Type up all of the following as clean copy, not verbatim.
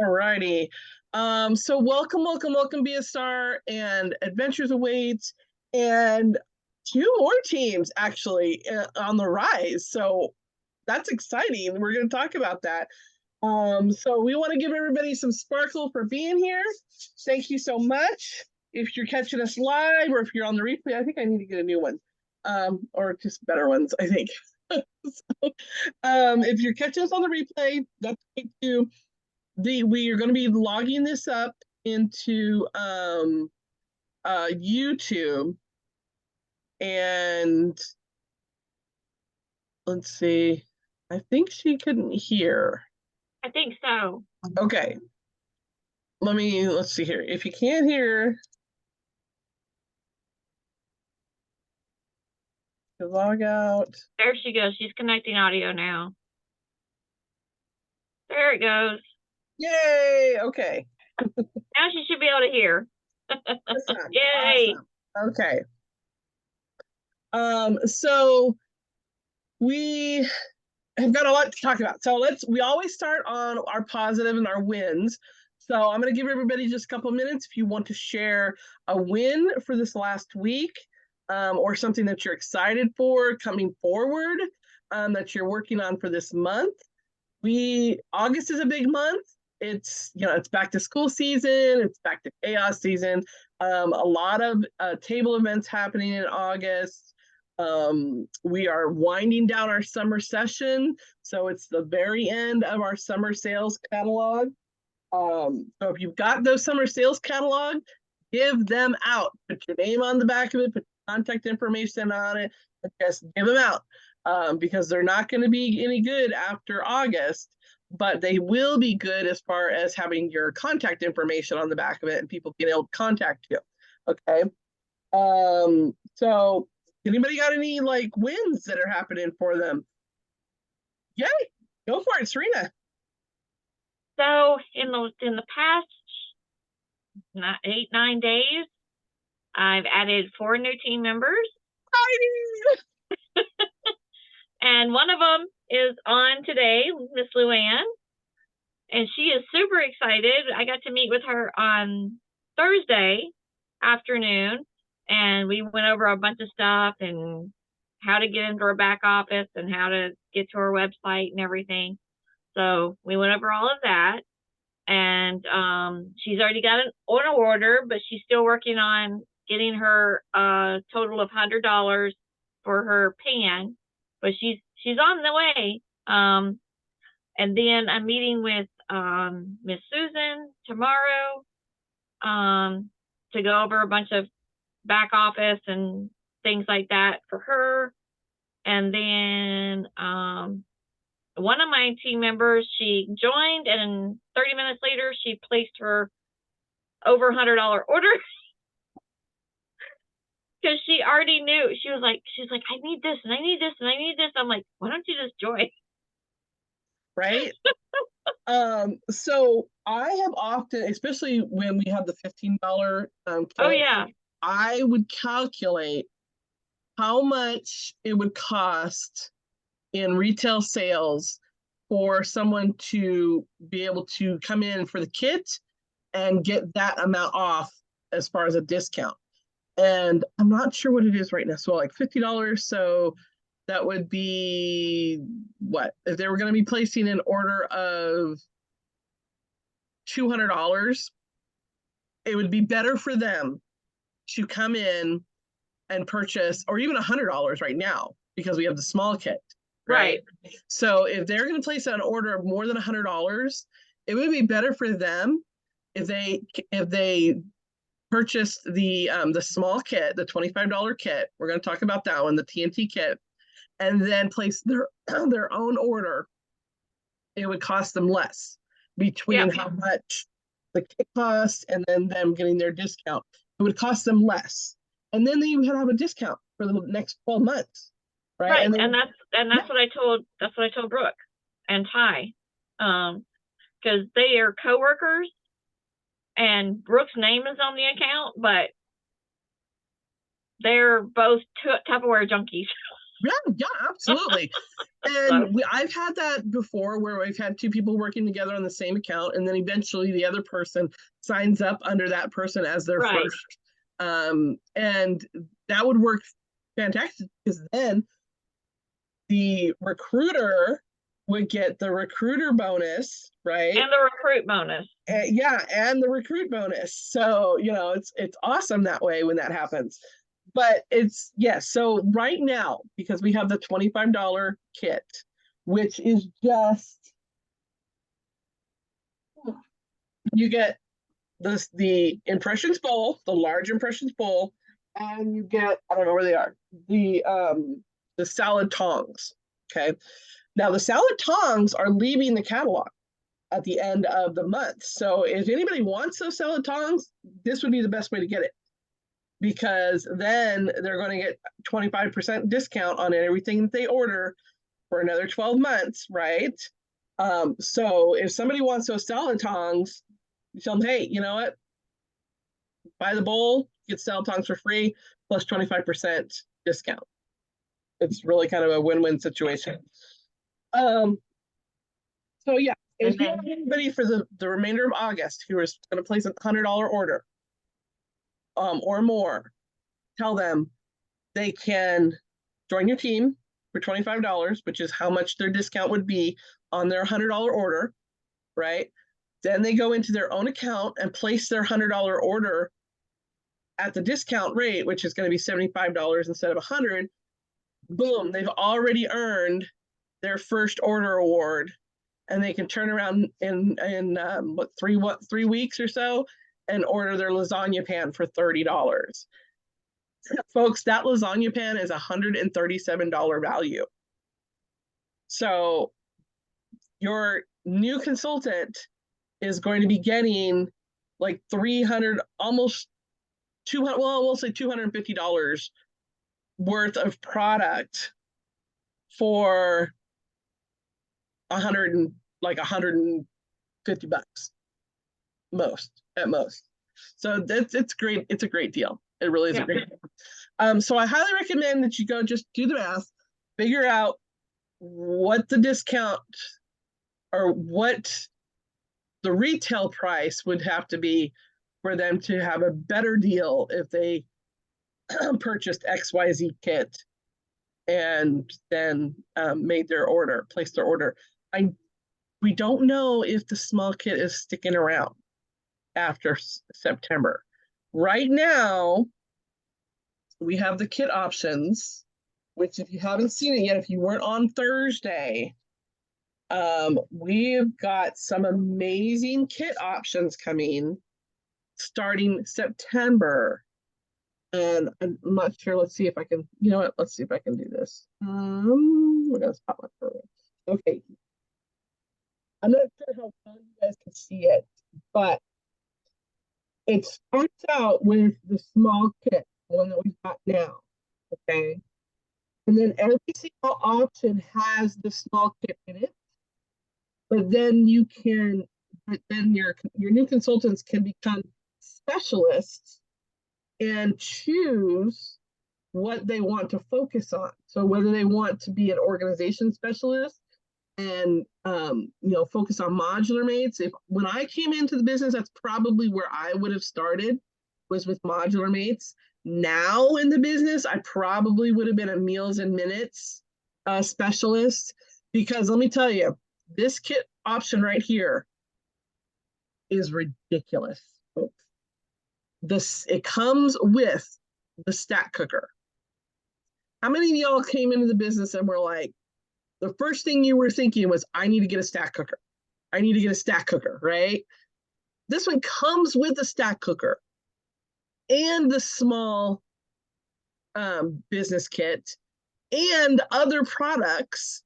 Alrighty. So welcome, Be a Star, and Adventures Awaits, and two more teams actually on the rise. So that's exciting. We're going to talk about that. So we want to give everybody some sparkle for being here. Thank you so much. If you're catching us live or if you're on the replay, I think I need to get a new one, or just better ones, I think. So, if you're catching us on the replay, that's great too. We are going to be logging this up into YouTube, and let's see. I think she couldn't hear. I think so. Okay. Let's see here. If you can't hear, log out. There she goes. She's connecting audio now. There it goes. Yay! Okay. Now she should be able to hear. Awesome. Yay! Awesome. Okay. So we have got a lot to talk about. So we always start on our positive and our wins. So I'm going to give everybody just a couple of minutes if you want to share a win for this last week, or something that you're excited for coming forward, that you're working on for this month. August is a big month. It's back to school season. It's back to chaos season. A lot of table events happening in August. We are winding down our summer session, so it's the very end of our summer sales catalog. So if you've got those summer sales catalog, give them out. Put your name on the back of it, put contact information on it, and just give them out, because they're not going to be any good after August, but they will be good as far as having your contact information on the back of it and people being able to contact you. Okay. So anybody got any wins that are happening for them? Yay! Go for it, Serena. So in the past 8-9 days, I've added 4 new team members. And one of them is on today, Miss Luann, and she is super excited. I got to meet with her on Thursday afternoon, and we went over a bunch of stuff and how to get into her back office and how to get to her website and everything. So we went over all of that, and she's already got an order, but she's still working on getting her a total of $100 for her pan, but she's on the way. And then I'm meeting with Miss Susan tomorrow to go over a bunch of back office and things like that for her. And then one of my team members, she joined, and 30 minutes later she placed her over $100 order. Because she already knew. She was like, I need this and I need this and I need this. I'm like, why don't you just join? Right. So I have often, especially when we have the $15 kit, oh yeah, I would calculate how much it would cost in retail sales for someone to be able to come in for the kit and get that amount off as far as a discount. And I'm not sure what it is right now. So like $50. So that would be what? If they were going to be placing an order of $200, it would be better for them to come in and purchase, or even $100 right now, because we have the small kit. Right. So if they're going to place an order of more than $100, it would be better for them if they purchased the small kit, the $25 kit. We're going to talk about that one, the TNT kit, and then place their own order. It would cost them less between how much the kit costs and then them getting their discount. It would cost them less, and then you would have a discount for the next 12 months. Right. And that's what I told Brooke and Ty, because they are coworkers, and Brooke's name is on the account, but they're both Tupperware junkies. Yeah, absolutely. And I've had that before where we've had two people working together on the same account, and then eventually the other person signs up under that person as their Right. first. And that would work fantastic because then the recruiter would get the recruiter bonus, right? And the recruit bonus. Yeah, and the recruit bonus. So, it's awesome that way when that happens. But it's yes, so right now, because we have the $25 kit, which is just you get the impressions bowl, the large impressions bowl, and you get, I don't know where they are, the salad tongs. Okay. Now the salad tongs are leaving the catalog at the end of the month. So if anybody wants those salad tongs, this would be the best way to get it, because then they're going to get 25% discount on everything that they order for another 12 months, right? So if somebody wants those salad tongs, you tell them, hey, you know what? Buy the bowl, get salad tongs for free, plus 25% discount. It's really kind of a win-win situation. So yeah, if you have anybody for the remainder of August who is going to place a $100 order or more, tell them they can join your team for $25, which is how much their discount would be on their $100 order, right? Then they go into their own account and place their $100 order at the discount rate, which is going to be $75 instead of $100. Boom, they've already earned their first order award, and they can turn around in 3 weeks or so and order their lasagna pan for $30. Folks, that lasagna pan is $137 value. So your new consultant is going to be getting like 300, almost 200, well, we'll say $250 worth of product for 150 bucks at most. So it's great. It's a great deal. It really is a great deal. So I highly recommend that you go just do the math, figure out what the discount or what the retail price would have to be for them to have a better deal if they purchased XYZ kit and then made their order, placed their order. We don't know if the small kit is sticking around after September. Right now, we have the kit options, which if you haven't seen it yet, if you weren't on Thursday, we've got some amazing kit options coming starting September. And I'm not sure. Let's see if I can, you know what? Let's see if I can do this. We're going to spotlight for it. Okay. I'm not sure how well you guys can see it, but it starts out with the small kit, the one that we've got now. Okay. And then every single option has the small kit in it. But then your new consultants can become specialists and choose what they want to focus on. So whether they want to be an organization specialist and focus on modular mates. When I came into the business, that's probably where I would have started, was with modular mates. Now in the business, I probably would have been a meals and minutes specialist, because let me tell you, this kit option right here is ridiculous, folks. It comes with the stack cooker. How many of y'all came into the business and were like, the first thing you were thinking was, I need to get a stack cooker. I need to get a stack cooker, right? This one comes with a stack cooker and the small business kit and other products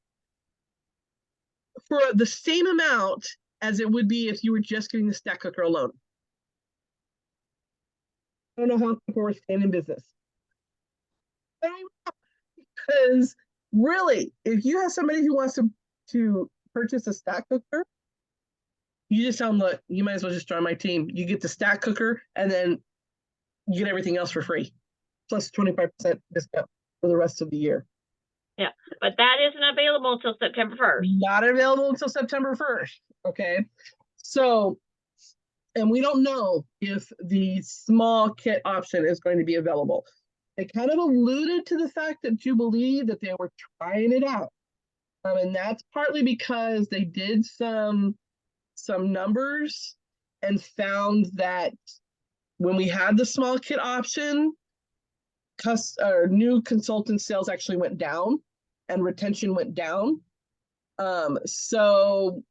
for the same amount as it would be if you were just getting the stack cooker alone. I don't know how people were staying in business. Because really, if you have somebody who wants to purchase a stack cooker, you just tell them, look, you might as well just join my team. You get the stack cooker, and then you get everything else for free, plus 25% discount for the rest of the year. Yeah, but that isn't available until September 1st. Not available until September 1st. Okay. So, and we don't know if the small kit option is going to be available. They kind of alluded to the fact that Jubilee that they were trying it out. And that's partly because they did some numbers and found that when we had the small kit option, new consultant sales actually went down and retention went down. So,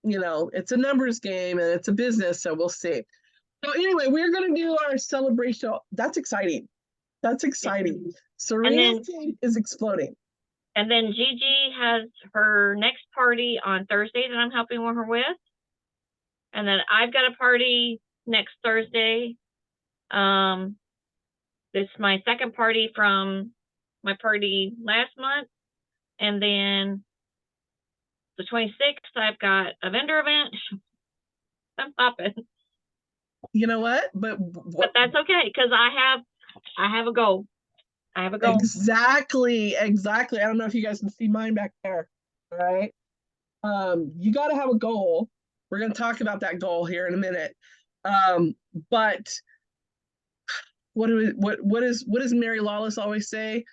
it's a numbers game and it's a business, so we'll see. So anyway, we're going to do our celebration. That's exciting. That's exciting. Serena's team is exploding. And then Gigi has her next party on Thursday that I'm helping her with. And then I've got a party next Thursday. This is my second party from my party last month. And then the 26th, I've got a vendor event. I'm popping. You know what? But that's okay, because I have a goal. I have a goal. Exactly. I don't know if you guys can see mine back there. All right. You got to have a goal. We're going to talk about that goal here in a minute. But what does Mary Lawless always say?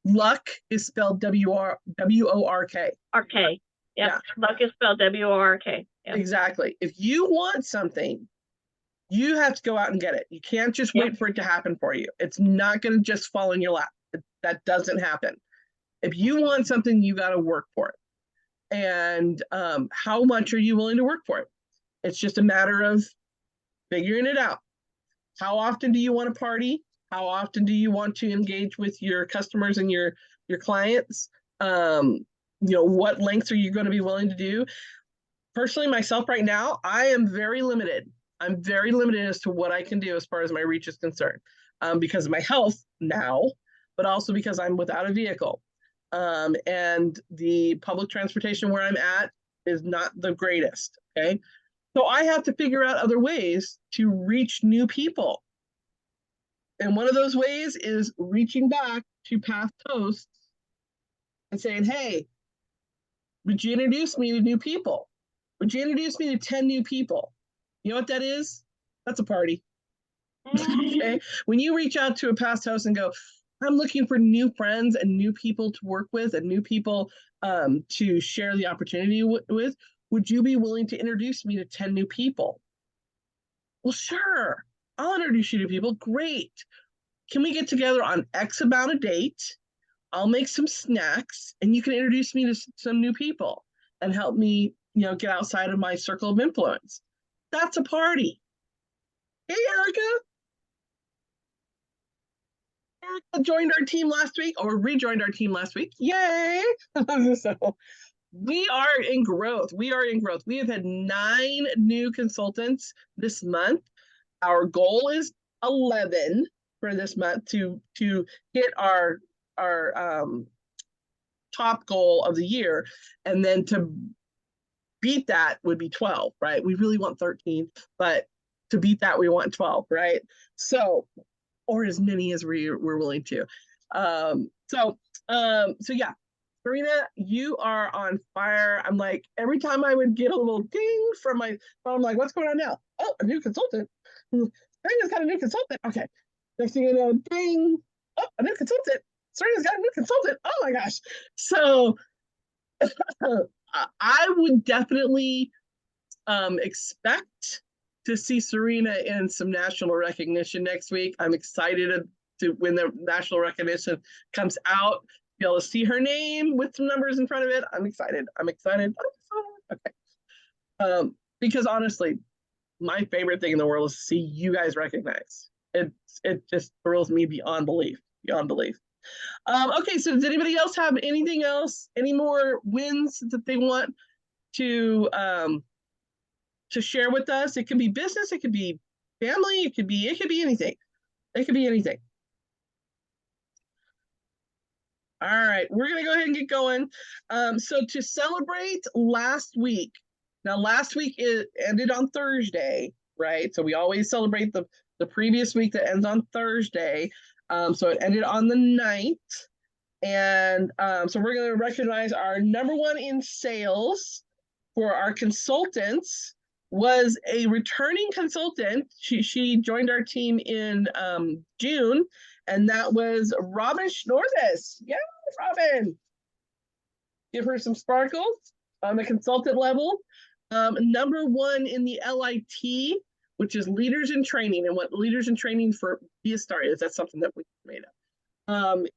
Luck is spelled W-O-R-K. R-K. Yep. Yeah. Luck is spelled W-O-R-K. Yep. Exactly. If you want something, you have to go out and get it. You can't just wait for it to happen for you. It's not going to just fall in your lap. That doesn't happen. If you want something, you got to work for it. And how much are you willing to work for it? It's just a matter of figuring it out. How often do you want to party? How often do you want to engage with your customers and your clients? What lengths are you going to be willing to do? Personally, myself right now, I am very limited. I'm very limited as to what I can do as far as my reach is concerned, because of my health now, but also because I'm without a vehicle. And the public transportation where I'm at is not the greatest, okay? So I have to figure out other ways to reach new people. And one of those ways is reaching back to past hosts and saying, hey, would you introduce me to new people? Would you introduce me to 10 new people? You know what that is? That's a party. Okay. When you reach out to a past host and go, I'm looking for new friends and new people to work with and new people to share the opportunity with, would you be willing to introduce me to 10 new people? Well, sure. I'll introduce you to people. Great. Can we get together on X amount of date? I'll make some snacks and you can introduce me to some new people and help me, get outside of my circle of influence. That's a party. Hey, Erica. Erica joined our team last week or rejoined our team last week. Yay. So we are in growth. We have had 9 new consultants this month. Our goal is 11 for this month to hit our top goal of the year, and then to beat that would be 12, right? We really want 13, but to beat that we want 12, right? So, or as many as we're willing to. So yeah, Serena, you are on fire. I'm like, every time I would get a little ding from my phone, I'm like, what's going on now? Oh, a new consultant. Serena's got a new consultant. Okay. Next thing you know, ding. Oh, a new consultant. Serena's got a new consultant. Oh my gosh. So I would definitely expect to see Serena in some national recognition next week. I'm excited to when the national recognition comes out, be able to see her name with some numbers in front of it. I'm excited. Okay. Because honestly, my favorite thing in the world is to see you guys recognized. It just thrills me beyond belief. Okay, so does anybody else have anything else? Any more wins that they want to share with us? It could be business, it could be family, it could be anything. It could be anything. All right, we're gonna go ahead and get going. So to celebrate last week, now last week it ended on Thursday, right? So we always celebrate the previous week that ends on Thursday. So it ended on the 9th. And so we're going to recognize our number one in sales for our consultants was a returning consultant. She joined our team in June, and that was Robin Schnorthus. Yeah, Robin. Give her some sparkles on the consultant level. Number one in the LIT, which is leaders in training, and what leaders in training for Be a Star is. That's something that we made up.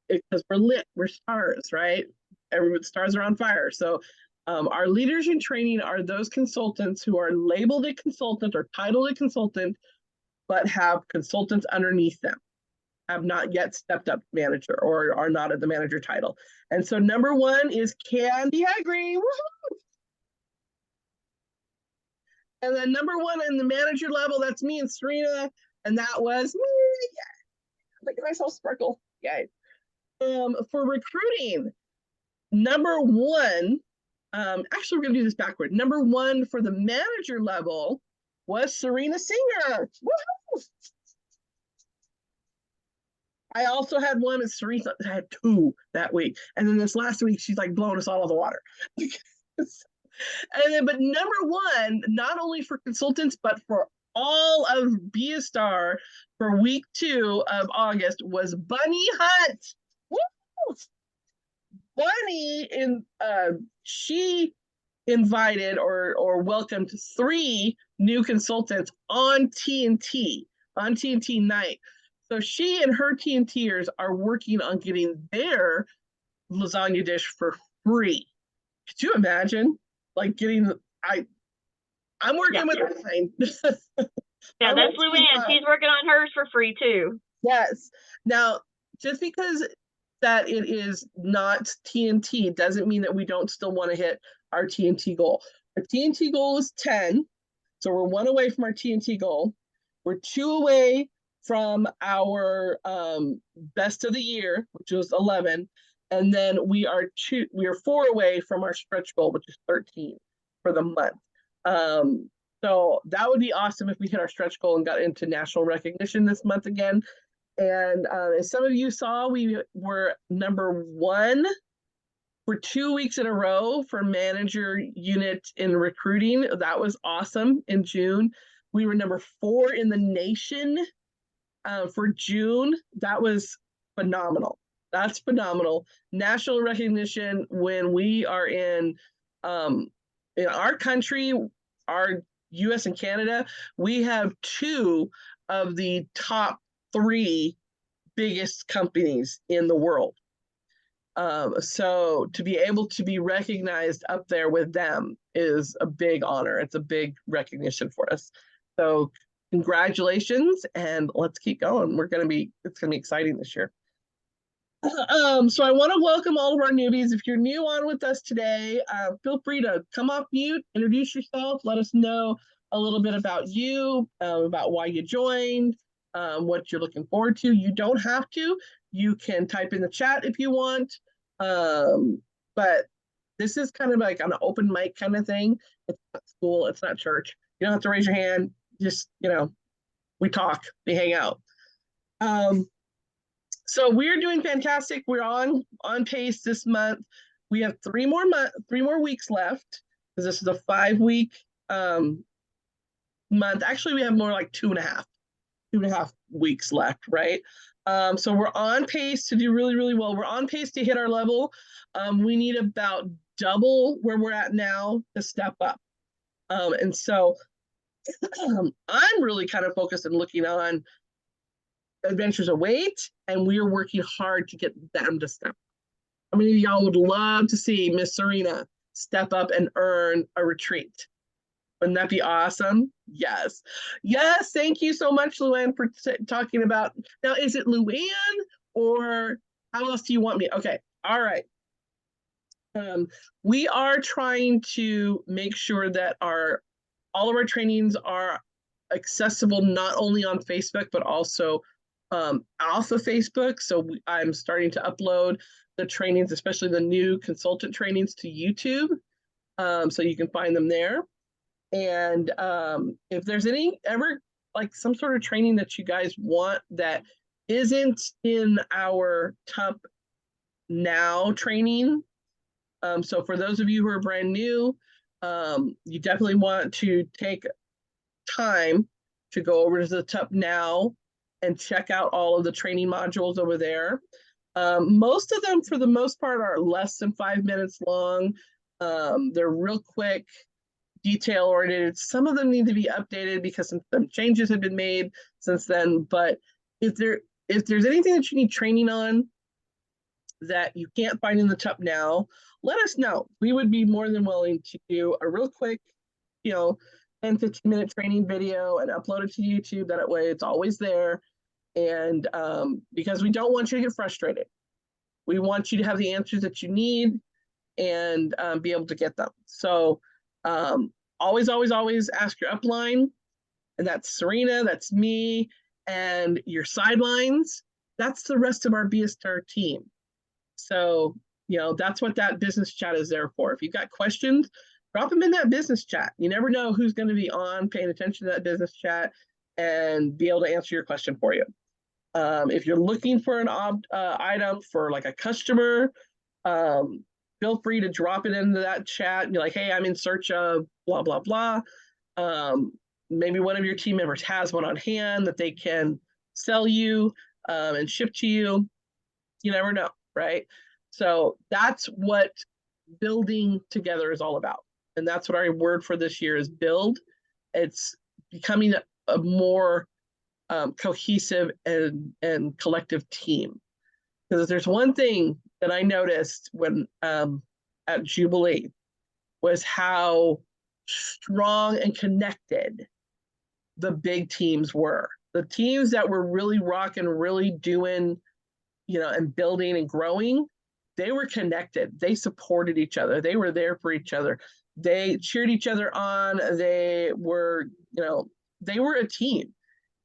Because we're lit, we're stars, right? Everyone stars are on fire. So our leaders in training are those consultants who are labeled a consultant or titled a consultant, but have consultants underneath them, have not yet stepped up manager or are not at the manager title. And so number one is Candy Hagry. And then number one in the manager level, that's me and Serena. And that was me. Yeah. Look at myself sparkle. Yay. For recruiting, number one, actually, we're going to do this backward. Number one for the manager level was Serena Singer. Woo-hoo! I also had one, and Serena had two that week. And then this last week, she's like blowing us all out of the water. And then, but number one, not only for consultants, but for all of Be a Star for week 2 of August was Bunny Hunt. Woo! Bunny she invited or welcomed 3 new consultants on TNT night. So she and her TNTers are working on getting their lasagna dish for free. Could you imagine? Like getting I'm working with mine. Yeah, that's Luann. She's working on hers for free too. Yes. Now, just because that it is not TNT doesn't mean that we don't still want to hit our TNT goal. Our TNT goal is 10. So we're 1 away from our TNT goal. We're 2 away from our best of the year, which was 11. And then we are 4 away from our stretch goal, which is 13 for the month. So that would be awesome if we hit our stretch goal and got into national recognition this month again. And as some of you saw, we were number 1 for 2 weeks in a row for manager unit in recruiting. That was awesome in June. We were number 4 in the nation for June. That was phenomenal. That's phenomenal. National recognition when we are in our country, our US and Canada, we have 2 of the top 3 biggest companies in the world. So to be able to be recognized up there with them is a big honor. It's a big recognition for us. So congratulations, and let's keep going. It's gonna be exciting this year. So I want to welcome all of our newbies. If you're new on with us today, feel free to come off mute, introduce yourself, let us know a little bit about you, about why you joined, what you're looking forward to. You don't have to. You can type in the chat if you want. But this is kind of like an open mic kind of thing. It's not school, it's not church. You don't have to raise your hand. Just, we talk, we hang out. So we're doing fantastic. We're on pace this month. We have 3 more weeks left because this is a 5-week month. Actually, we have more like 2.5 weeks left, right? So we're on pace to do really, really well. We're on pace to hit our level. We need about double where we're at now to step up. And so I'm really kind of focused on looking on Adventures Await, and we're working hard to get them to step up. How many of y'all would love to see Miss Serena step up and earn a retreat? Wouldn't that be awesome? Yes. Yes, thank you so much, Luann, for talking about. Now, is it Luann or how else do you want me? Okay, all right. We are trying to make sure that all of our trainings are accessible not only on Facebook, but also off of Facebook. So I'm starting to upload the trainings, especially the new consultant trainings, to YouTube. So you can find them there. And if there's ever like some sort of training that you guys want that isn't in our top now training. So for those of you who are brand new, you definitely want to take time to go over to the Tup Now and check out all of the training modules over there. Most of them, for the most part, are less than 5 minutes long. They're real quick, detail oriented. Some of them need to be updated because some changes have been made since then. But if there's anything that you need training on that you can't find in the Tup Now, let us know. We would be more than willing to do a real quick, 10-15 minute training video and upload it to YouTube. That way it's always there. And because we don't want you to get frustrated. We want you to have the answers that you need and be able to get them. So always, always, always ask your upline. And that's Serena, that's me, and your sidelines. That's the rest of our BSTAR team. So, that's what that business chat is there for. If you've got questions, drop them in that business chat. You never know who's going to be on paying attention to that business chat and be able to answer your question for you. If you're looking for an item for like a customer, feel free to drop it into that chat and be like, hey, I'm in search of blah, blah, blah. Maybe one of your team members has one on hand that they can sell you and ship to you. You never know, right? So that's what building together is all about. And that's what our word for this year is build. It's becoming a more cohesive and collective team. Because if there's one thing that I noticed when at Jubilee was how strong and connected the big teams were. The teams that were really rocking, really doing, and building and growing, they were connected. They supported each other. They were there for each other. They cheered each other on. They were, they were a team.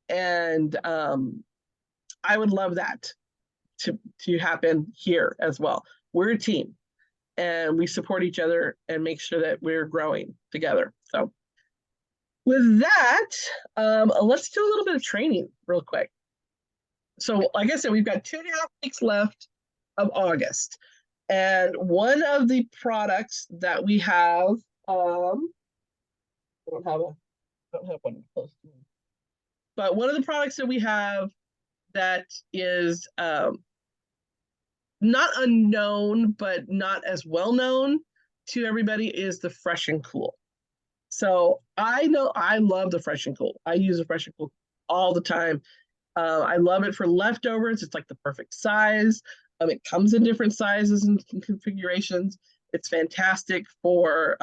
And I would love that to happen here as well. We're a team and we support each other and make sure that we're growing together. So with that, let's do a little bit of training real quick. So like I said, we've got 2.5 weeks left of August. And one of the products that we have, I don't have one close to me. But one of the products that we have that is not unknown, but not as well known to everybody is the Fresh and Cool. So I know I love the Fresh and Cool. I use the Fresh and Cool all the time. I love it for leftovers. It's like the perfect size. It comes in different sizes and configurations. It's fantastic for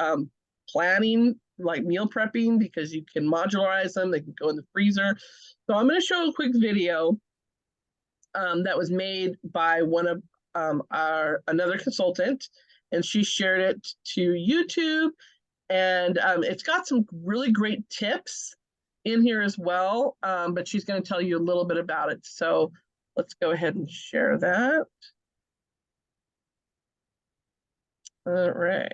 planning, like meal prepping, because you can modularize them. They can go in the freezer. So I'm going to show a quick video that was made by one of another consultant, and she shared it to YouTube. And it's got some really great tips in here as well, but she's going to tell you a little bit about it. So let's go ahead and share that. All right.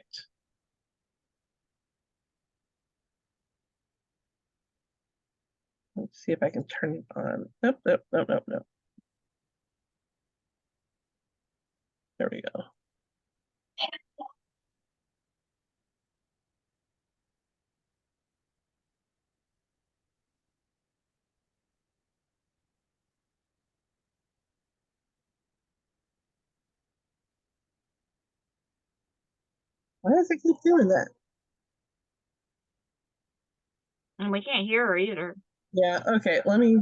Let's see if I can turn it on. Nope, nope, nope, nope, nope. There we go. Why does it keep doing that? And we can't hear her either. Yeah, okay, let me.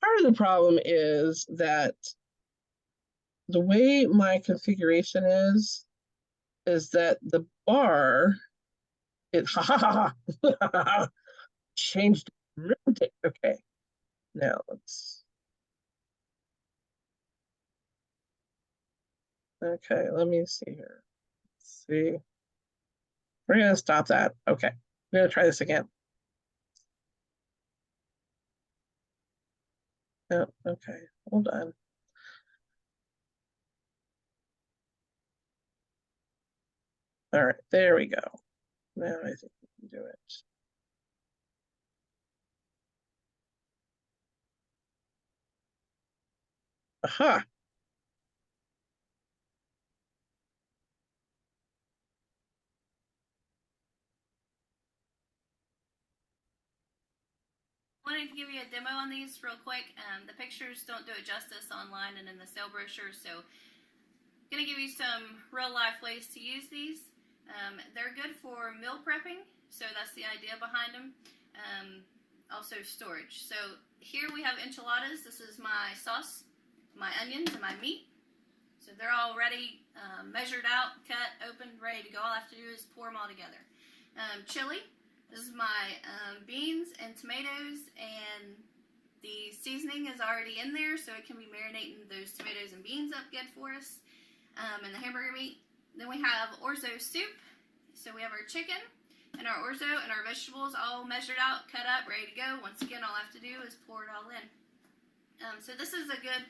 Part of the problem is that the way my configuration is that the bar, it changed. Okay, now let's. Okay, let me see here. Let's see. We're gonna stop that. Okay, we're gonna try this again. Oh, okay, hold on. All right, there we go. Now I think we can do it. Aha. Wanted to give you a demo on these real quick. The pictures don't do it justice online and in the sale brochure, so I'm going to give you some real life ways to use these. They're good for meal prepping, so that's the idea behind them. Also storage. So here we have enchiladas. This is my sauce, my onions, and my meat. So they're all ready, measured out, cut, opened, ready to go. All I have to do is pour them all together. Chili. This is my beans and tomatoes, and the seasoning is already in there, so it can be marinating those tomatoes and beans up good for us. And the hamburger meat. Then we have orzo soup. So we have our chicken and our orzo and our vegetables all measured out, cut up, ready to go. Once again, all I have to do is pour it all in. So this is a good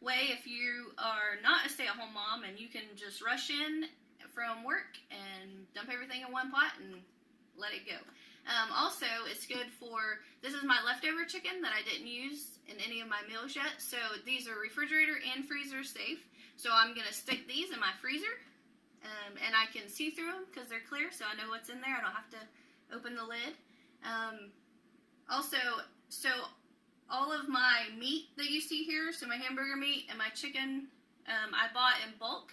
way if you are not a stay-at-home mom and you can just rush in from work and dump everything in one pot and let it go. Also, it's good for, this is my leftover chicken that I didn't use in any of my meals yet. So these are refrigerator and freezer safe. So I'm going to stick these in my freezer, and I can see through them because they're clear, so I know what's in there. I don't have to open the lid. Also, so all of my meat that you see here, so my hamburger meat and my chicken, I bought in bulk.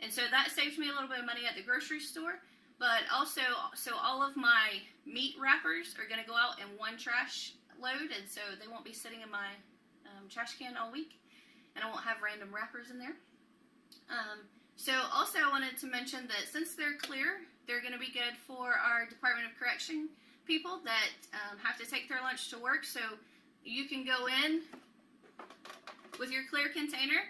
And so that saves me a little bit of money at the grocery store. But also, so all of my meat wrappers are going to go out in one trash load, and so they won't be sitting in my trash can all week, and I won't have random wrappers in there. So also I wanted to mention that since they're clear, they're going to be good for our Department of Correction people that have to take their lunch to work. So you can go in with your clear container,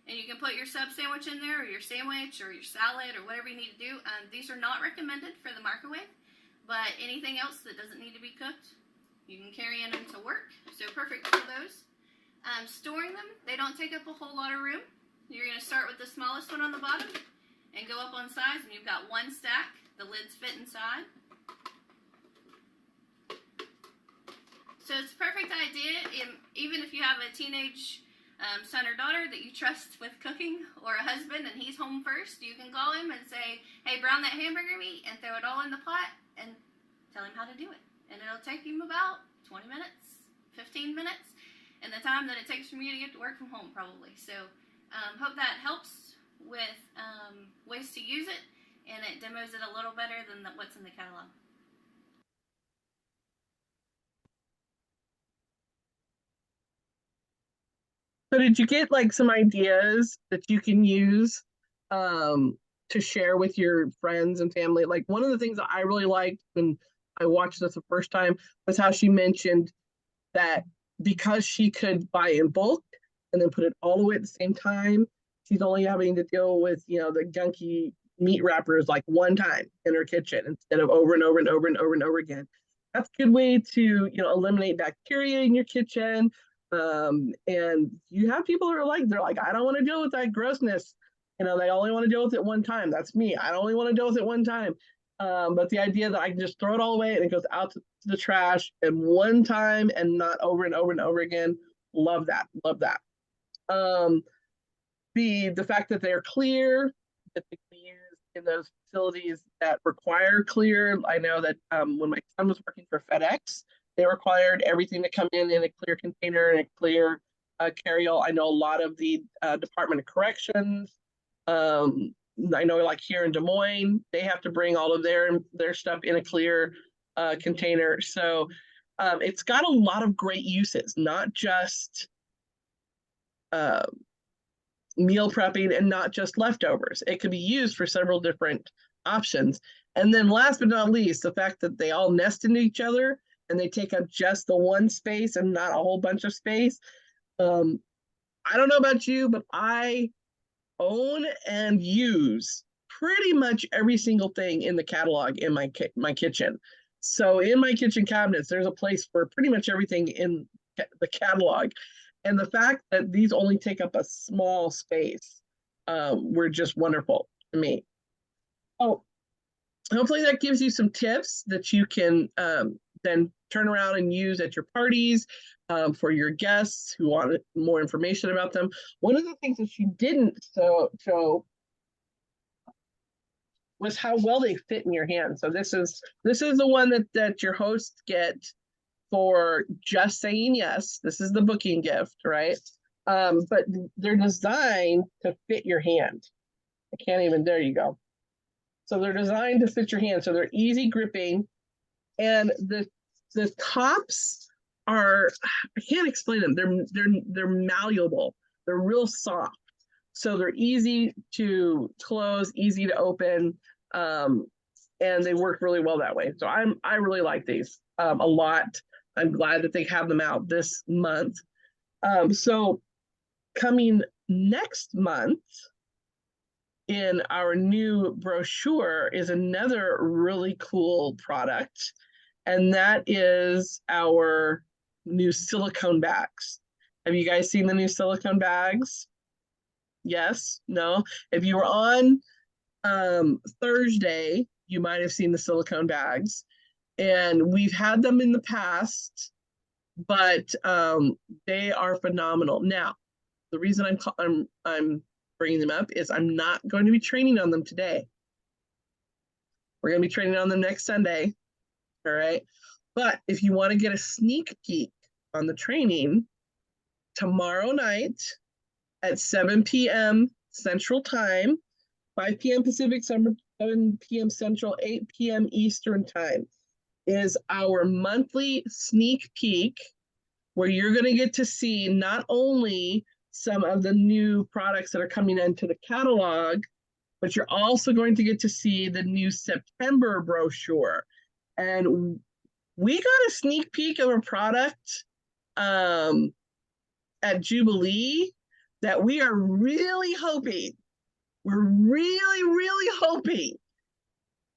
and you can put your sub sandwich in there, or your sandwich, or your salad, or whatever you need to do. These are not recommended for the microwave, but anything else that doesn't need to be cooked, you can carry in them to work. So perfect for those. Storing them, they don't take up a whole lot of room. You're going to start with the smallest one on the bottom and go up on sides, and you've got one stack. The lids fit inside. So it's a perfect idea, even if you have a teenage son or daughter that you trust with cooking, or a husband and he's home first, you can call him and say, hey, brown that hamburger meat and throw it all in the pot and tell him how to do it. And it'll take him about 20 minutes, 15 minutes, and the time that it takes for you to get to work from home probably. So hope that helps with ways to use it, and it demos it a little better than what's in the catalog. So did you get like some ideas that you can use to share with your friends and family? Like one of the things that I really liked when I watched this the first time was how she mentioned that because she could buy in bulk and then put it all away at the same time, she's only having to deal with, the gunky meat wrappers like one time in her kitchen instead of over and over and over and over and over again. That's a good way to, eliminate bacteria in your kitchen. And you have people who are like, they're like, I don't want to deal with that grossness. They only want to deal with it one time. That's me. I only want to deal with it one time. But the idea that I can just throw it all away and it goes out to the trash in one time and not over and over and over again. Love that. Love that. The fact that they're clear, that they can be used in those facilities that require clear. I know that when my son was working for FedEx, they required everything to come in a clear container and a clear carryall. I know a lot of the Department of Corrections. I know, like here in Des Moines, they have to bring all of their stuff in a clear container. So it's got a lot of great uses, not just meal prepping and not just leftovers. It could be used for several different options. And then last but not least, the fact that they all nest into each other and they take up just the one space and not a whole bunch of space. I don't know about you, but I own and use pretty much every single thing in the catalog in my kitchen. So in my kitchen cabinets, there's a place for pretty much everything in the catalog. And the fact that these only take up a small space were just wonderful to me. Oh, hopefully that gives you some tips that you can then turn around and use at your parties, for your guests who want more information about them. One of the things that she didn't show was how well they fit in your hand. So this is the one that your hosts get for just saying yes. This is the booking gift, right? But they're designed to fit your hand. I can't even, there you go. So they're designed to fit your hand. So they're easy gripping. And the tops are, I can't explain them. They're malleable. They're real soft. So they're easy to close, easy to open, and they work really well that way. So I really like these a lot. I'm glad that they have them out this month. So coming next month in our new brochure is another really cool product, and that is our new silicone bags. Have you guys seen the new silicone bags? Yes? No? If you were on Thursday, you might have seen the silicone bags. And we've had them in the past, but they are phenomenal. Now, the reason I'm bringing them up is I'm not going to be training on them today. We're going to be training on them next Sunday. All right. But if you want to get a sneak peek on the training, tomorrow night at 7 p.m. Central Time, 5 p.m. Pacific, 7 p.m. Central, 8 p.m. Eastern Time is our monthly sneak peek where you're going to get to see not only some of the new products that are coming into the catalog, but you're also going to get to see the new September brochure. And we got a sneak peek of a product at Jubilee that we are really hoping, really hoping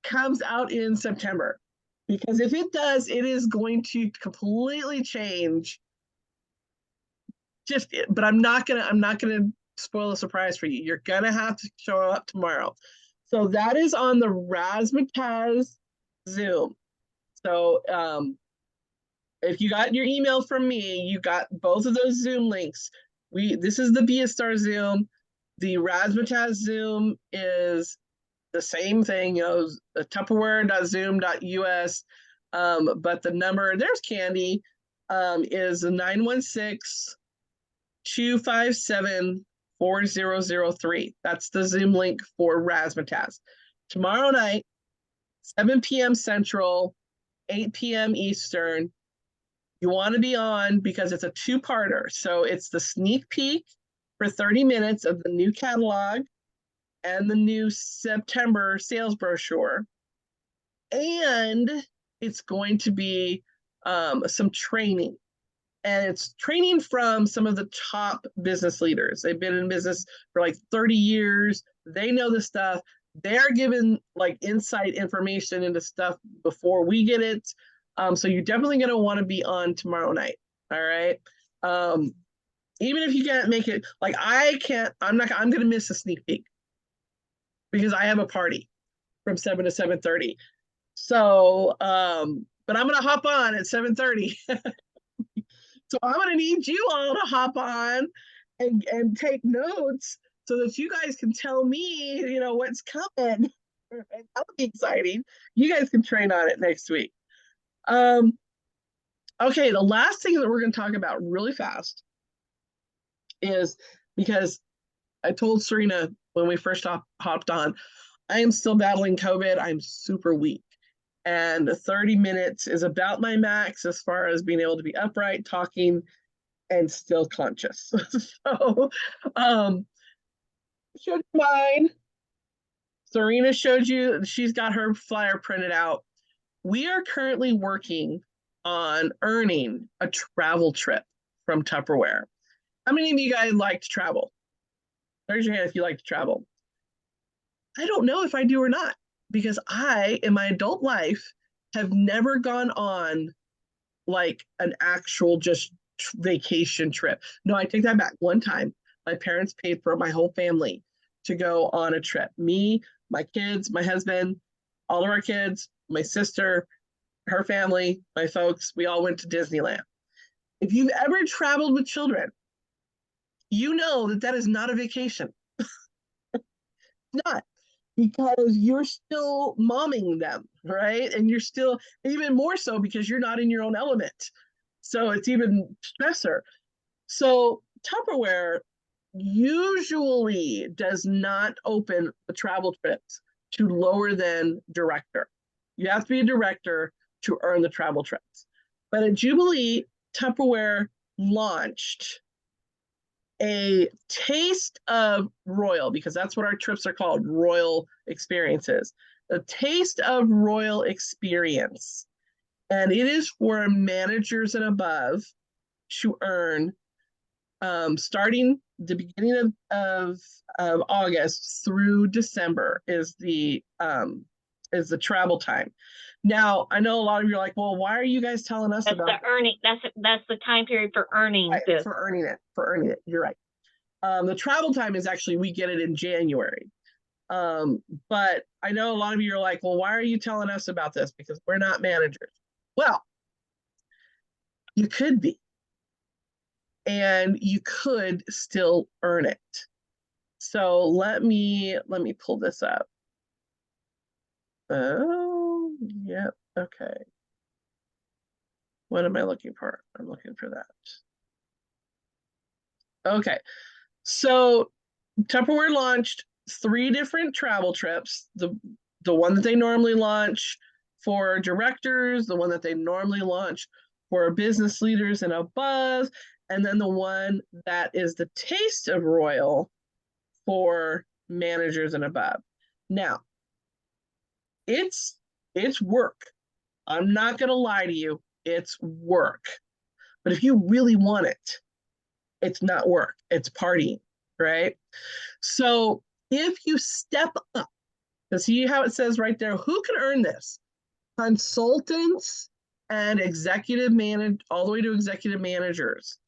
comes out in September. Because if it does, it is going to completely change. But I'm not gonna spoil a surprise for you. You're gonna have to show up tomorrow. So that is on the Razzmatazz Zoom. So if you got your email from me, you got both of those Zoom links. This is the Be a Star Zoom. The Razzmatazz Zoom is the same thing, Tupperware.zoom.us. But the number, there's Candy, is 916-257-4003. That's the Zoom link for Razzmatazz. Tomorrow night, 7 p.m. Central, 8 p.m. Eastern. You want to be on because it's a two-parter. So it's the sneak peek for 30 minutes of the new catalog and the new September sales brochure. And it's going to be some training. And it's training from some of the top business leaders. They've been in business for like 30 years. They know the stuff. They're given like insight information into stuff before we get it. So you're definitely going to want to be on tomorrow night. All right. Even if you can't make it, like I'm going to miss a sneak peek because I have a party from 7 to 7:30. So, but I'm going to hop on at 7:30. So I'm going to need you all to hop on and take notes so that you guys can tell me, what's coming. That'll be exciting. You guys can train on it next week. Okay, the last thing that we're going to talk about really fast is because I told Serena when we first hopped on, I am still battling COVID. I'm super weak. And 30 minutes is about my max as far as being able to be upright, talking, and still conscious. So, showed you mine. Serena showed you, she's got her flyer printed out. We are currently working on earning a travel trip from Tupperware. How many of you guys like to travel? Raise your hand if you like to travel. I don't know if I do or not, because I, in my adult life, have never gone on like an actual just vacation trip. No, I take that back. One time, my parents paid for my whole family to go on a trip. Me, my kids, my husband, all of our kids, my sister, her family, my folks, we all went to Disneyland. If you've ever traveled with children, you know that that is not a vacation. Not, because you're still momming them, right? And you're still, even more so because you're not in your own element. So it's even stressor. So Tupperware usually does not open the travel trips to lower than director. You have to be a director to earn the travel trips. But at Jubilee, Tupperware launched a taste of royal, because that's what our trips are called, royal experiences. A taste of royal experience. And it is for managers and above to earn, starting the beginning of August through December is the travel time. Now, I know a lot of you are like, well, why are you guys telling us That's about the earning. That's the time period for earning right, this. for earning it? You're right. The travel time is actually, we get it in January. But I know a lot of you are like, well, why are you telling us about this? Because we're not managers. Well, you could be. And you could still earn it. So let me pull this up. Oh, yeah, okay. What am I looking for? I'm looking for that. Okay, so Tupperware launched 3 different travel trips. The one that they normally launch for directors, the one that they normally launch for business leaders and above, and then the one that is the taste of royal for managers and above. Now, it's work. I'm not going to lie to you. It's work. But if you really want it, it's not work. It's partying, right? So if you step up, to see how it says right there, who can earn this? Consultants and executive manage, all the way to executive managers.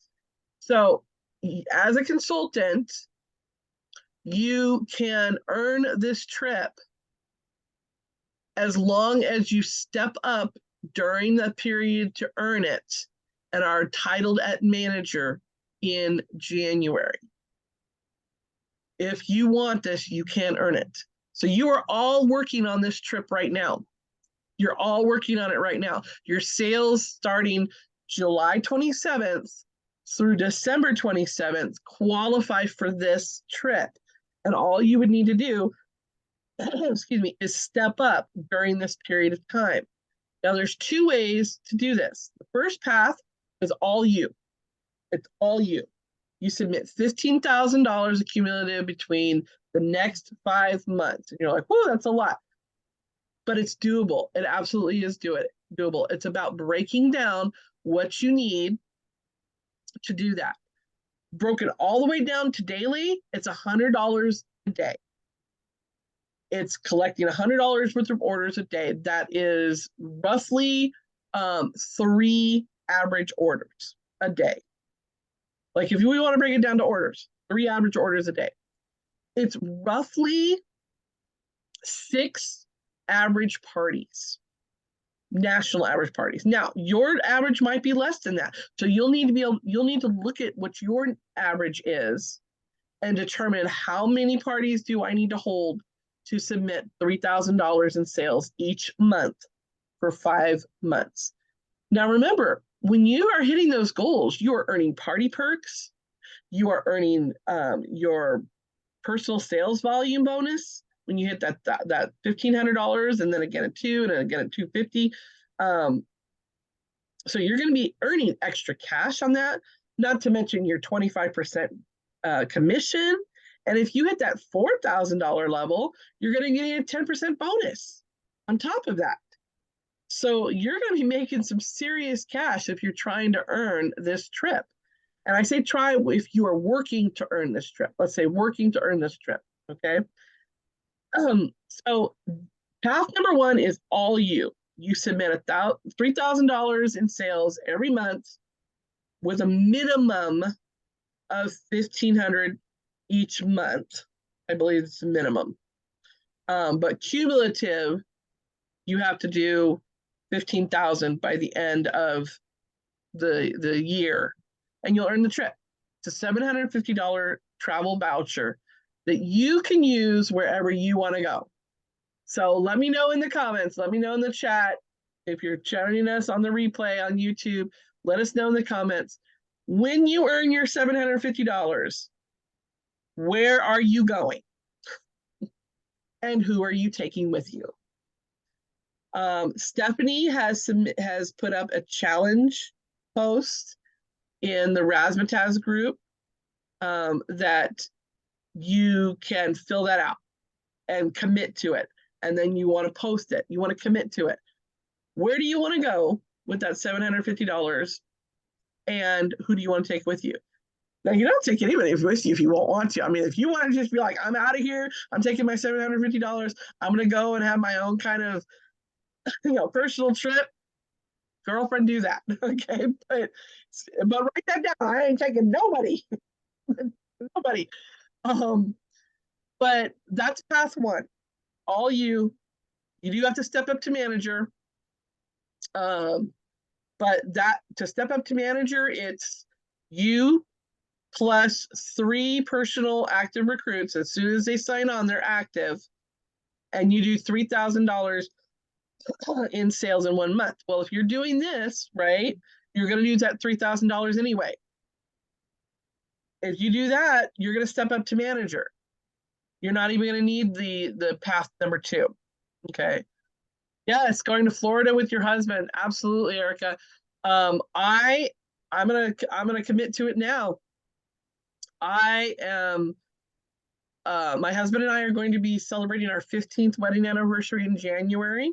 So as a consultant, you can earn this trip as long as you step up during the period to earn it and are titled at manager in January. If you want this, you can earn it. So you are all working on this trip right now. You're all working on it right now. Your sales starting July 27th through December 27th qualify for this trip. And all you would need to do, excuse me, is step up during this period of time. Now, there's 2 ways to do this. The first path is all you. It's all you. You submit $15,000 accumulative between the next 5 months. And you're like, whoa, that's a lot. But it's doable. It absolutely is doable. It's about breaking down what you need to do that. Broken all the way down to daily, it's $100 a day. It's collecting $100 worth of orders a day. That is roughly 3 average orders a day. Like if we want to break it down to orders, 3 average orders a day. It's roughly 6 average parties, national average parties. Now, your average might be less than that. So you'll need to look at what your average is and determine how many parties do I need to hold to submit $3,000 in sales each month for 5 months. Now, remember, when you are hitting those goals, you are earning party perks. You are earning your personal sales volume bonus when you hit that $1,500, and then again at $2, and then again at $250. So you're going to be earning extra cash on that, not to mention your 25% commission. And if you hit that $4,000 level, you're going to get a 10% bonus on top of that. So you're going to be making some serious cash if you're trying to earn this trip. And I say try if you are working to earn this trip. Let's say working to earn this trip, okay? So path number 1 is all you. You submit $3,000 in sales every month with a minimum of $1,500 each month. I believe it's a minimum. But cumulative, you have to do $15,000 by the end of the year, and you'll earn the trip. It's a $750 travel voucher that you can use wherever you want to go. So let me know in the comments, let me know in the chat. If you're joining us on the replay on YouTube, let us know in the comments. When you earn your $750, where are you going? And who are you taking with you? Stephanie has put up a challenge post in the Razzmatazz group that you can fill that out and commit to it. And then you want to post it. You want to commit to it. Where do you want to go with that $750? And who do you want to take with you? Now, you don't take anybody with you if you won't want to. I mean, if you want to just be like, I'm out of here, I'm taking my $750, I'm going to go and have my own kind of, personal trip, girlfriend, do that. Okay. But write that down. I ain't taking nobody. Nobody. But that's path one. All you do have to step up to manager. But to step up to manager, it's you plus 3 personal active recruits. As soon as they sign on, they're active, and you do $3,000 in sales in 1 month. Well, if you're doing this, right, you're going to use that $3,000 anyway. If you do that, you're going to step up to manager. You're not even going to need the path number 2. Okay. Yes, going to Florida with your husband. Absolutely, Erica. I'm gonna commit to it now. I am my husband and I are going to be celebrating our 15th wedding anniversary in January.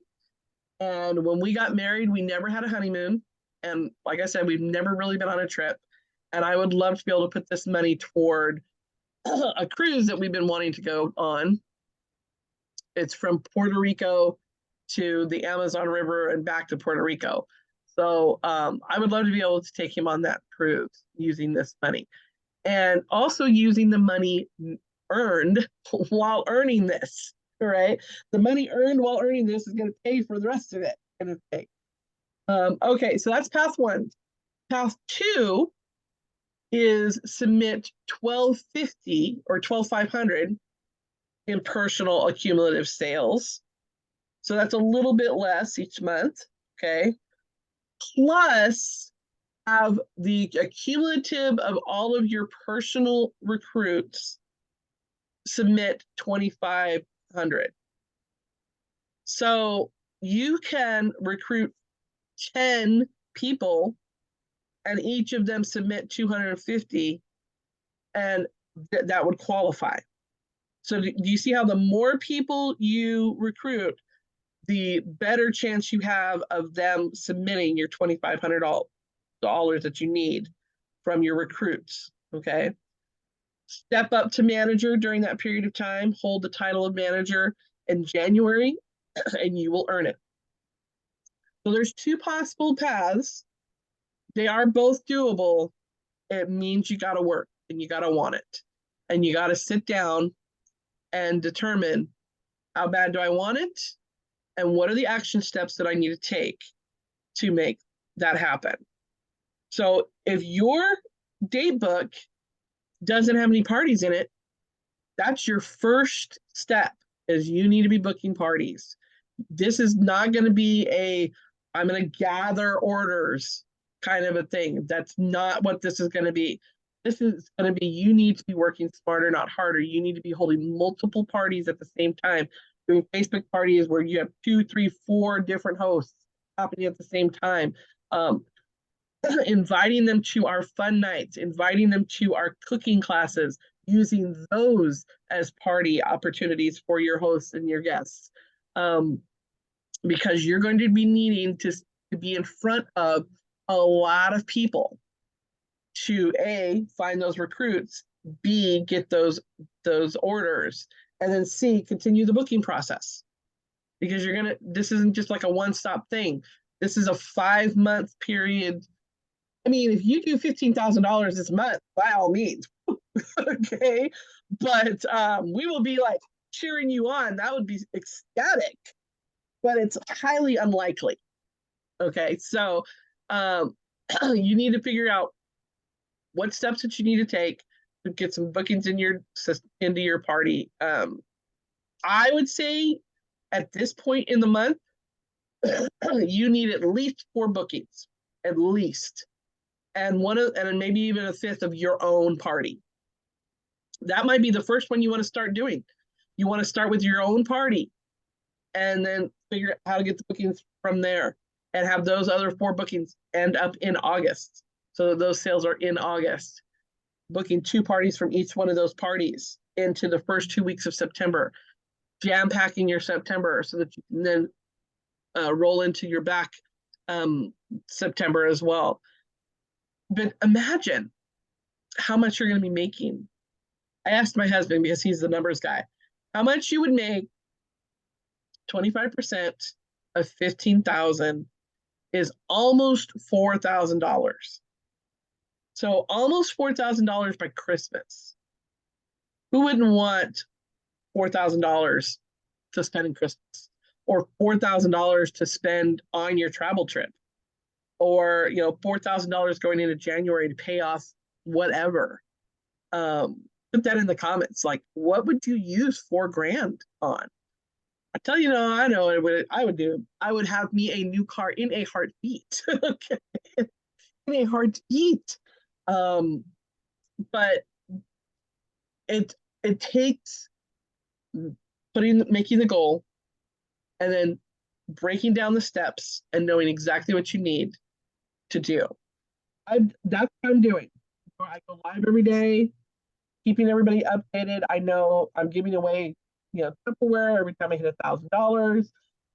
And when we got married, we never had a honeymoon. And like I said, we've never really been on a trip. And I would love to be able to put this money toward a cruise that we've been wanting to go on. It's from Puerto Rico to the Amazon River and back to Puerto Rico. So I would love to be able to take him on that cruise using this money. And also using the money earned while earning this, right? The money earned while earning this is going to pay for the rest of it. Okay, so that's path 1. Path 2 is submit $1,250 or $12,500 in personal accumulative sales. So that's a little bit less each month, okay? Plus have the accumulative of all of your personal recruits submit $2,500. So you can recruit 10 people and each of them submit $250, and that would qualify. So do you see how the more people you recruit, the better chance you have of them submitting your $2,500 that you need from your recruits, okay? Step up to manager during that period of time, hold the title of manager in January, and you will earn it. So there's 2 possible paths. They are both doable. It means you got to work and you got to want it. And you got to sit down and determine, how bad do I want it? And what are the action steps that I need to take to make that happen? So if your date book doesn't have any parties in it, that's your first step, is you need to be booking parties. This is not going to be I'm going to gather orders kind of a thing. That's not what this is going to be. This is going to be, you need to be working smarter, not harder. You need to be holding multiple parties at the same time, doing Facebook parties where you have 2, 3, 4 different hosts happening at the same time. Inviting them to our fun nights, inviting them to our cooking classes, using those as party opportunities for your hosts and your guests. Because you're going to be needing to be in front of a lot of people to A, find those recruits, B, get those orders, and then C, continue the booking process. Because this isn't just like a one-stop thing. This is a 5-month period. I mean, if you do $15,000 this month, by all means, okay? But we will be like cheering you on. That would be ecstatic, but it's highly unlikely. Okay, so you need to figure out what steps that you need to take to get some bookings into your party. I would say at this point in the month, you need at least 4 bookings, at least, and maybe even a fifth of your own party. That might be the first one you want to start doing. You want to start with your own party, and then figure out how to get the bookings from there, and have those other 4 bookings end up in August, so that those sales are in August. Booking 2 parties from each one of those parties into the first 2 weeks of September, jam packing your September so that you can then roll into your back September as well. But imagine how much you're going to be making. I asked my husband, because he's the numbers guy, how much you would make. 25% of 15,000 is almost $4,000. So almost $4,000 by Christmas. Who wouldn't want $4,000 to spend in Christmas, or $4,000 to spend on your travel trip, or $4,000 going into January to pay off whatever? Put that in the comments. Like, what would you use $4,000 on? I tell you, I know what I would do. I would have me a new car in a heartbeat. Okay, in a heartbeat. But it takes making the goal, and then breaking down the steps and knowing exactly what you need to do. That's what I'm doing. I go live every day, keeping everybody updated. I know I'm giving away, Tupperware every time I hit $1,000.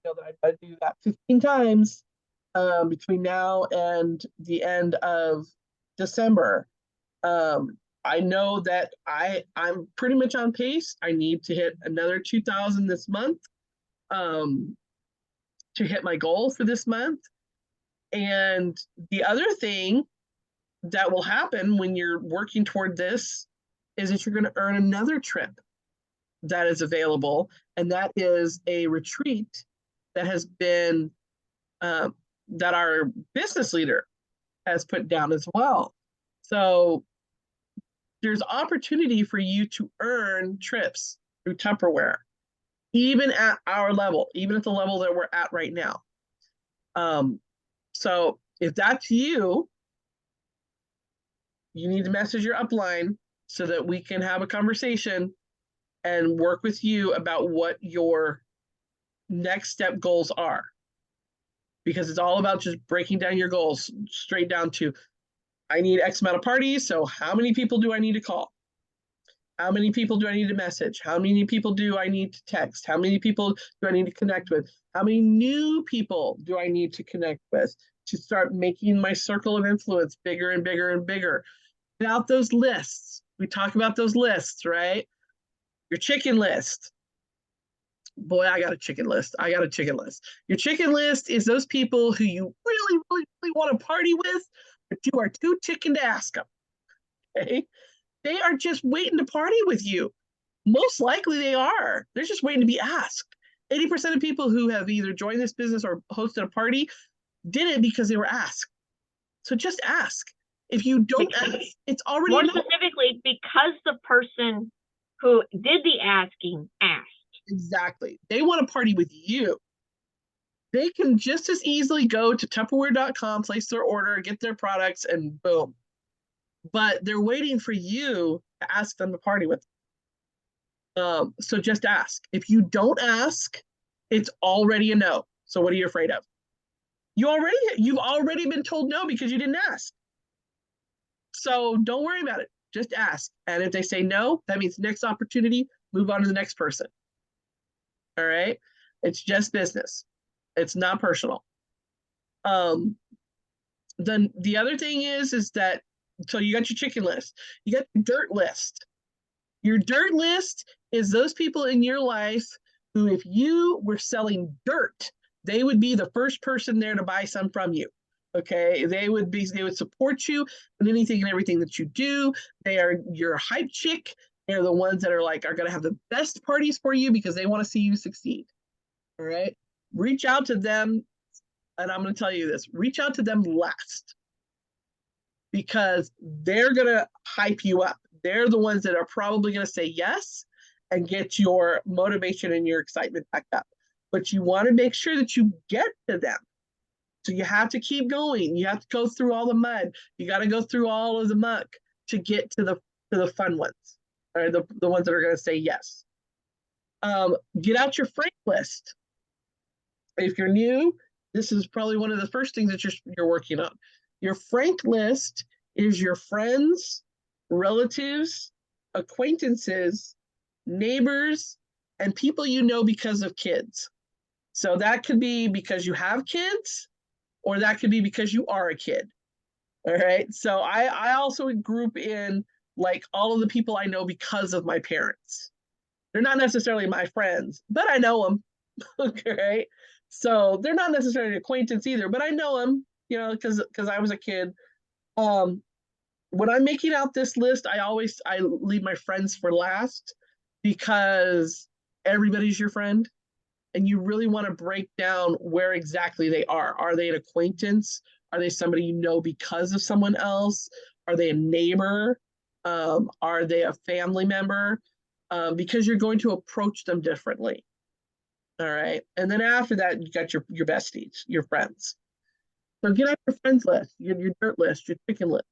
That I do that 15 times between now and the end of December. I know that I'm pretty much on pace. I need to hit another 2,000 this month to hit my goal for this month. And the other thing that will happen when you're working toward this is that you're going to earn another trip that is available, and that is a retreat that has been that our business leader has put down as well. So there's opportunity for you to earn trips through Tupperware, even at our level, even at the level that we're at right now. So if that's you, you need to message your upline so that we can have a conversation and work with you about what your next step goals are. Because it's all about just breaking down your goals straight down to, I need X amount of parties, so how many people do I need to call? How many people do I need to message? How many people do I need to text? How many people do I need to connect with? How many new people do I need to connect with to start making my circle of influence bigger and bigger and bigger? Without those lists, we talk about those lists, right? Your chicken list. Boy, I got a chicken list. Your chicken list is those people who you really, really, really want to party with, but you are too chicken to ask them. Okay? They are just waiting to party with you. Most likely they are. They're just waiting to be asked. 80% of people who have either joined this business or hosted a party did it because they were asked. So just ask. If you don't ask, it's already more specifically because the person who did the asking asked. Exactly. They want to party with you. They can just as easily go to Tupperware.com, place their order, get their products, and boom. But they're waiting for you to ask them to party with them. So just ask. If you don't ask, it's already a no. So what are you afraid of? You've already been told no because you didn't ask. So don't worry about it. Just ask. And if they say no, that means next opportunity, move on to the next person. All right? It's just business. It's not personal. Then the other thing is that, so you got your chicken list. You got your dirt list. Your dirt list is those people in your life who, if you were selling dirt, they would be the first person there to buy some from you. Okay, they would support you in anything and everything that you do. They are your hype chick. They're the ones that are going to have the best parties for you because they want to see you succeed. All right, reach out to them and I'm going to tell you this, reach out to them last, because they're going to hype you up. They're the ones that are probably going to say yes and get your motivation and your excitement back up. But you want to make sure that you get to them. So you have to keep going. You have to go through all the mud. You got to go through all of the muck to get to the fun ones, or the ones that are going to say yes. Get out your frank list. If you're new, this is probably one of the first things that you're working on. Your frank list is your friends, relatives, acquaintances, neighbors, and people you know because of kids. So that could be because you have kids, or that could be because you are a kid. All right. So I also group in like all of the people I know because of my parents. They're not necessarily my friends, but I know them. Okay. So they're not necessarily an acquaintance either, but I know them, you know, because I was a kid. When I'm making out this list, I leave my friends for last, because everybody's your friend, and you really want to break down where exactly they are. Are they an acquaintance? Are they somebody you know because of someone else? Are they a neighbor? Are they a family member? Because you're going to approach them differently. All right. And then after that, you got your besties, your friends. So get out your friends list, your dirt list, your chicken list.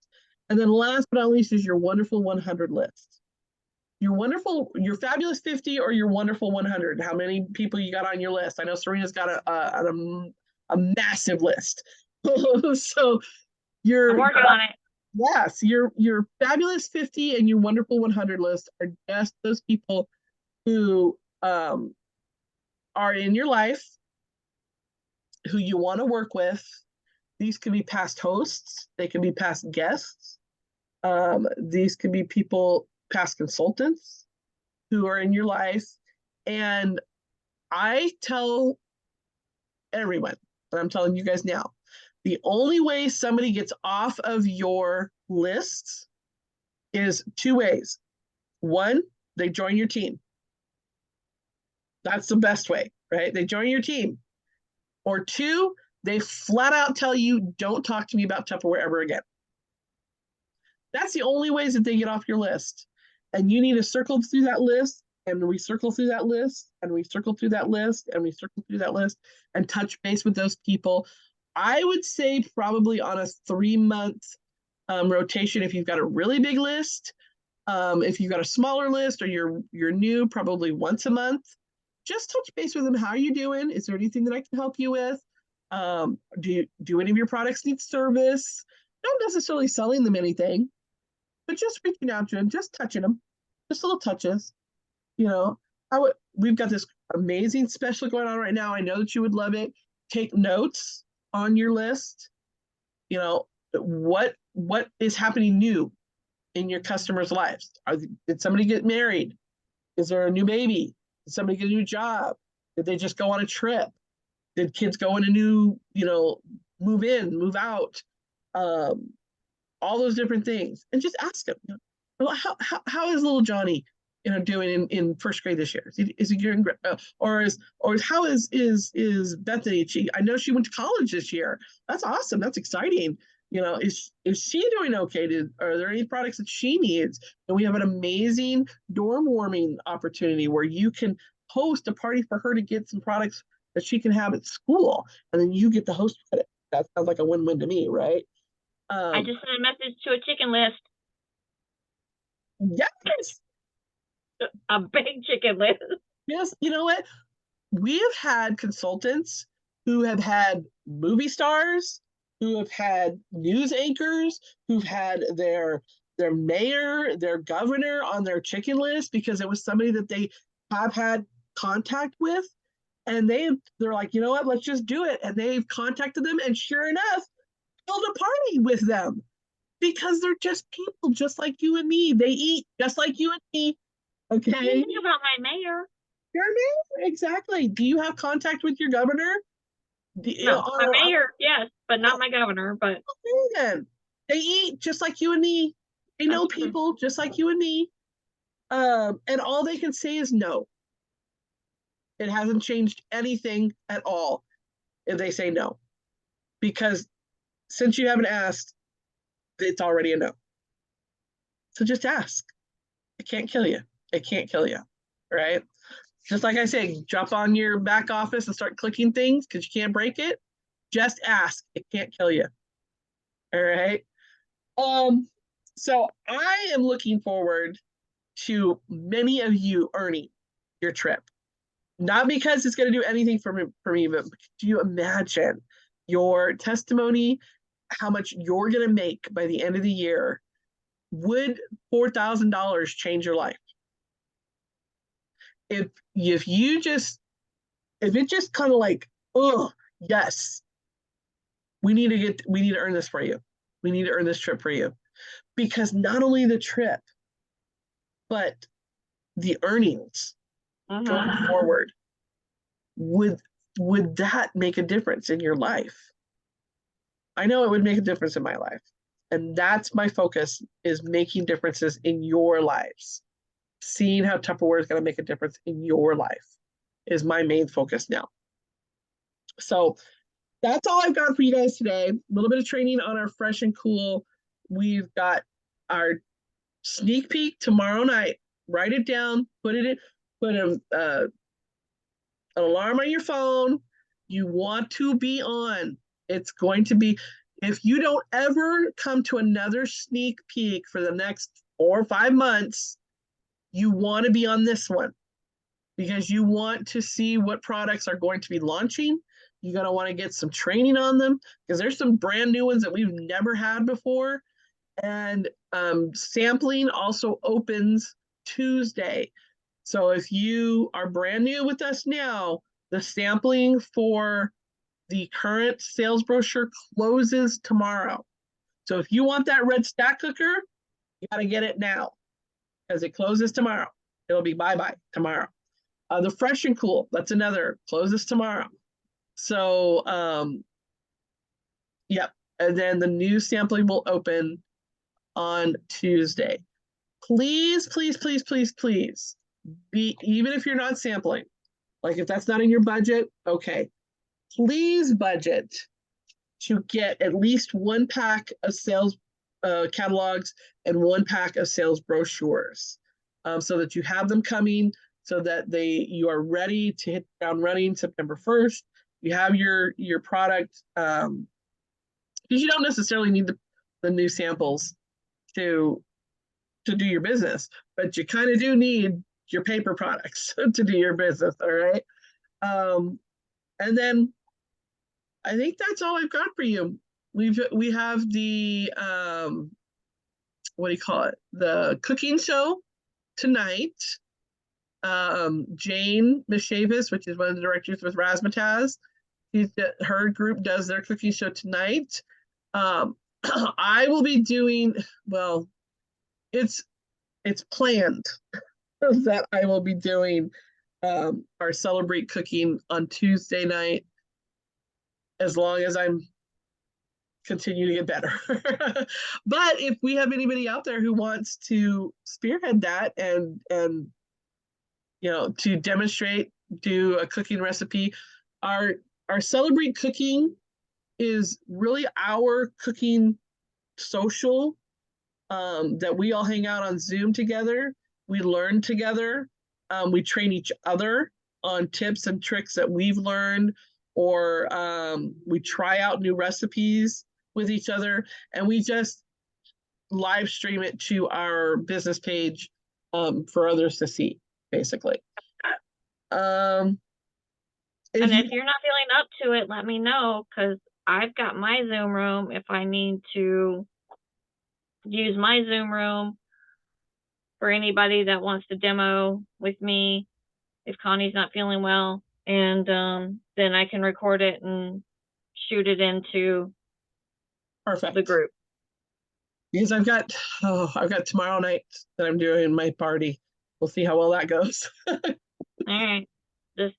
And then last but not least is your wonderful 100 list. Your fabulous 50 or your wonderful 100. How many people you got on your list? I know Serena's got a massive list. So I'm working on it. Yes, your fabulous 50 and your wonderful 100 list are just those people who are in your life, who you want to work with. These can be past hosts, they can be past guests, these can be people, past consultants who are in your life. And I tell everyone, and I'm telling you guys now, the only way somebody gets off of your list is two ways. One, they join your team. That's the best way, right? They join your team. Or two, they flat out tell you, don't talk to me about Tupperware ever again. That's the only ways that they get off your list. And you need to circle through that list, and we circle through that list, and we circle through that list, and we circle through that list, and touch base with those people. I would say probably on a 3-month rotation if you've got a really big list. If you've got a smaller list or you're new, probably once a month. Just touch base with them. How are you doing? Is there anything that I can help you with? Do any of your products need service? Not necessarily selling them anything, but just reaching out to them, just touching them, just little touches. You know, we've got this amazing special going on right now. I know that you would love it. Take notes on your list. You know, what is happening new in your customers' lives? Did somebody get married? Is there a new baby? Did somebody get a new job? Did they just go on a trip? Did kids go in a new, move in, move out? All those different things, and just ask them, how is little Johnny, doing in first grade this year? Is he doing great? Or how is Bethany? I know she went to college this year. That's awesome. That's exciting. Is she doing okay? Are there any products that she needs? And we have an amazing dorm warming opportunity where you can host a party for her to get some products that she can have at school, and then you get the host credit. That sounds like a win-win to me, right? I just sent a message to a chicken list. Yes. A big chicken list. Yes, you know what? We have had consultants who have had movie stars, who have had news anchors, who've had their mayor, their governor on their chicken list because it was somebody that they have had contact with. And they're like, you know what, let's just do it. And they've contacted them, and sure enough, held a party with them because they're just people just like you and me. They eat just like you and me. Okay. You think about my mayor. Your mayor, exactly. Do you have contact with your governor? No, my mayor, yes, but not my governor. But okay, then they eat just like you and me. They know people just like you and me. And all they can say is no. It hasn't changed anything at all if they say no. because since you haven't asked, it's already a no. So just ask. It can't kill you. It can't kill you, right? Just like I say, drop on your back office and start clicking things because you can't break it. Just ask. It can't kill you. All right. So I am looking forward to many of you earning your trip. Not because it's going to do anything for me, but do you imagine your testimony, how much you're going to make by the end of the year? Would $4,000 change your life? If it just kind of like, oh yes, we need to earn this for you. We need to earn this trip for you. Because not only the trip, but the earnings going forward, would that make a difference in your life? I know it would make a difference in my life. And that's my focus, is making differences in your lives. Seeing how Tupperware is going to make a difference in your life is my main focus now. So that's all I've got for you guys today. A little bit of training on our fresh and cool. We've got our sneak peek tomorrow night. Write it down, put an alarm on your phone. You want to be on. It's going to be, if you don't ever come to another sneak peek for the next 4 or 5 months, you want to be on this one, because you want to see what products are going to be launching. You're going to want to get some training on them, because there's some brand new ones that we've never had before. And sampling also opens Tuesday. So if you are brand new with us now, the sampling for the current sales brochure closes tomorrow. So if you want that red stack cooker, you got to get it now, because it closes tomorrow. It'll be bye-bye tomorrow. The fresh and cool, that's another, closes tomorrow. So, yep. And then the new sampling will open on Tuesday. Please, please, please, please, please, even if you're not sampling, like if that's not in your budget, okay, please budget to get at least 1 pack of sales catalogs and 1 pack of sales brochures, so that you have them coming, so that you are ready to hit the ground running September 1st. You have your product, because you don't necessarily need the new samples to do your business, but you kind of do need your paper products to do your business. All right. And then I think that's all I've got for you. We have the what do you call it? The cooking show tonight. Jane Mishavis, which is one of the directors with Razzmatazz, her group does their cooking show tonight. I will be doing, well, it's planned that I will be doing our Celebrate Cooking on Tuesday night, as long as I'm continue to get better. But if we have anybody out there who wants to spearhead that and to demonstrate, do a cooking recipe, our Celebrate Cooking is really our cooking social, that we all hang out on Zoom together. We learn together. We train each other on tips and tricks that we've learned, or we try out new recipes with each other, and we just live stream it to our business page for others to see, basically. And if you're not feeling up to it, let me know, because I've got my Zoom room if I need to use my Zoom room for anybody that wants to demo with me if Connie's not feeling well. And then I can record it and shoot it into the group. Because I've got tomorrow night that I'm doing my party. We'll see how well that goes. All right. Just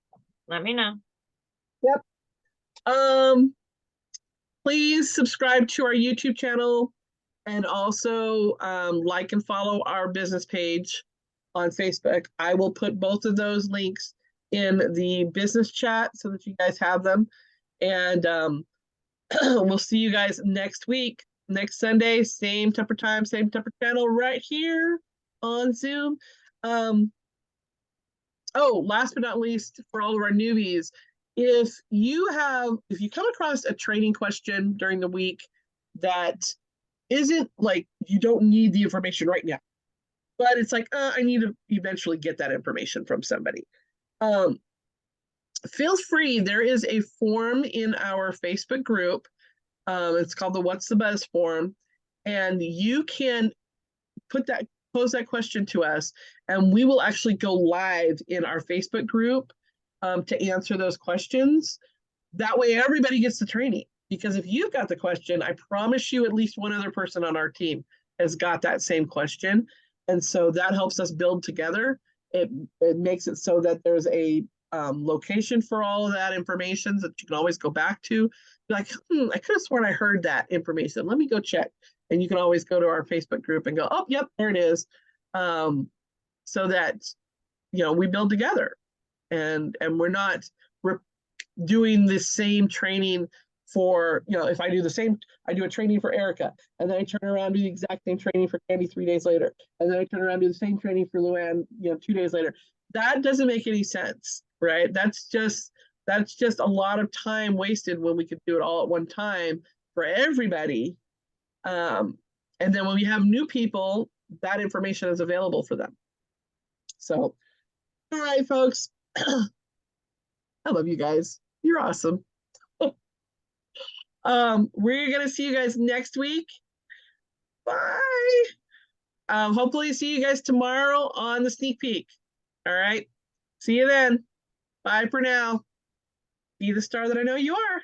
let me know. Yep. Please subscribe to our YouTube channel, and also like and follow our business page on Facebook. I will put both of those links in the business chat so that you guys have them. And we'll see you guys next week, next Sunday, same temper time, same temper channel right here on Zoom. Oh, last but not least, for all of our newbies, if you come across a training question during the week that isn't like you don't need the information right now, but it's like, I need to eventually get that information from somebody. Feel free. There is a form in our Facebook group. It's called the What's the Buzz forum. And you can pose that question to us, and we will actually go live in our Facebook group to answer those questions. That way everybody gets the training. Because if you've got the question, I promise you at least one other person on our team has got that same question. And so that helps us build together. It makes it so that there's a location for all of that information that you can always go back to. Be like, I could have sworn I heard that information. Let me go check. And you can always go to our Facebook group and go, oh, yep, there it is. So that, we build together, and we're not doing the same training for, if I do a training for Erica, and then I turn around and do the exact same training for Candy 3 days later. And then I turn around and do the same training for Luann, 2 days later. That doesn't make any sense, right? That's just a lot of time wasted when we could do it all at one time for everybody. And then when we have new people, that information is available for them. So, all right, folks. I love you guys. You're awesome. We're gonna see you guys next week. Bye. Hopefully see you guys tomorrow on the sneak peek. All right. See you then. Bye for now. Be the star that I know you are.